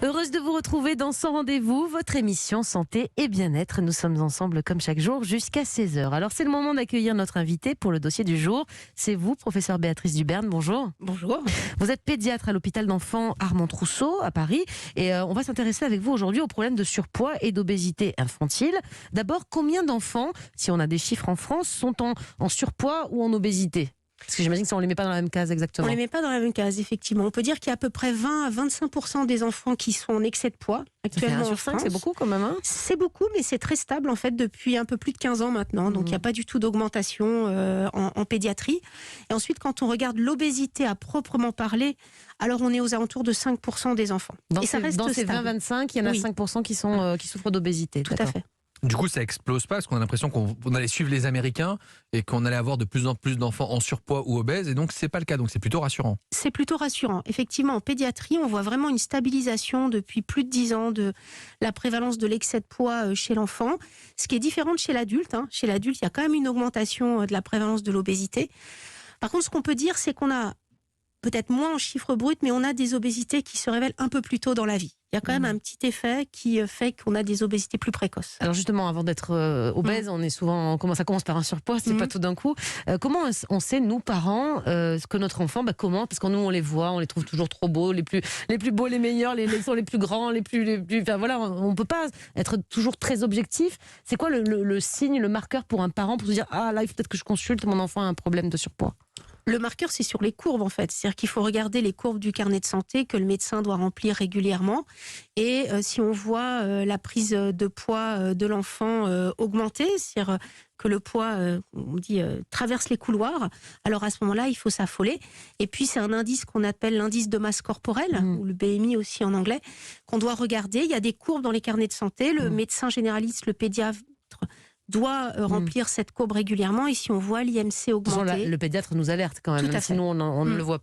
Heureuse de vous retrouver dans Sans Rendez-vous, votre émission santé et bien-être. Nous sommes ensemble comme chaque jour jusqu'à 16h. Alors c'est le moment d'accueillir notre invité pour le dossier du jour. C'est vous, professeur Béatrice Duberne, bonjour. Bonjour. Vous êtes pédiatre à l'hôpital d'enfants Armand Trousseau à Paris et on va s'intéresser avec vous aujourd'hui au problème de surpoids et d'obésité infantile. D'abord, combien d'enfants, si on a des chiffres en France, sont en surpoids ou en obésité ? Parce que j'imagine que ça, on ne les met pas dans la même case exactement. On ne les met pas dans la même case, effectivement. On peut dire qu'il y a à peu près 20 à 25% des enfants qui sont en excès de poids actuellement. Ça fait 1 sur 5, c'est beaucoup quand même, hein ? C'est beaucoup, mais c'est très stable en fait depuis un peu plus de 15 ans maintenant. Donc il n'y a pas du tout d'augmentation en pédiatrie. Et ensuite, quand on regarde l'obésité à proprement parler, alors on est aux alentours de 5% des enfants. Dans et ça reste ces stable. 20-25, il y en a Oui. 5% qui souffrent d'obésité. Tout à fait. Du coup, ça explose pas parce qu'on a l'impression qu'on allait suivre les Américains et qu'on allait avoir de plus en plus d'enfants en surpoids ou obèses. Et donc, c'est pas le cas. Donc, c'est plutôt rassurant. C'est plutôt rassurant. Effectivement, en pédiatrie, on voit vraiment une stabilisation depuis plus de 10 ans de la prévalence de l'excès de poids chez l'enfant, ce qui est différent de chez l'adulte. Chez l'adulte, il y a quand même une augmentation de la prévalence de l'obésité. Par contre, ce qu'on peut dire, c'est qu'on a peut-être moins en chiffres bruts, mais on a des obésités qui se révèlent un peu plus tôt dans la vie. Il y a quand même un petit effet qui fait qu'on a des obésités plus précoces. Alors justement, avant d'être obèse, ça commence par un surpoids, c'est pas tout d'un coup. Comment on sait, nous parents, que notre enfant, comment ? Parce que nous, on les voit, on les trouve toujours trop beaux, les plus beaux, les meilleurs, les sont les plus grands, enfin voilà, on peut pas être toujours très objectif. C'est quoi le signe, le marqueur pour un parent pour se dire là, il faut peut-être que je consulte, mon enfant a un problème de surpoids ? Le marqueur, c'est sur les courbes, en fait. C'est-à-dire qu'il faut regarder les courbes du carnet de santé que le médecin doit remplir régulièrement. Et si on voit la prise de poids de l'enfant augmenter, c'est-à-dire que le poids, on dit, traverse les couloirs, alors à ce moment-là, il faut s'affoler. Et puis, c'est un indice qu'on appelle l'indice de masse corporelle, ou le BMI aussi en anglais, qu'on doit regarder. Il y a des courbes dans les carnets de santé. Le médecin généraliste, le pédiatre doit remplir cette courbe régulièrement, et si on voit l'IMC augmenter... Le pédiatre nous alerte quand même, Tout à fait. sinon on ne le voit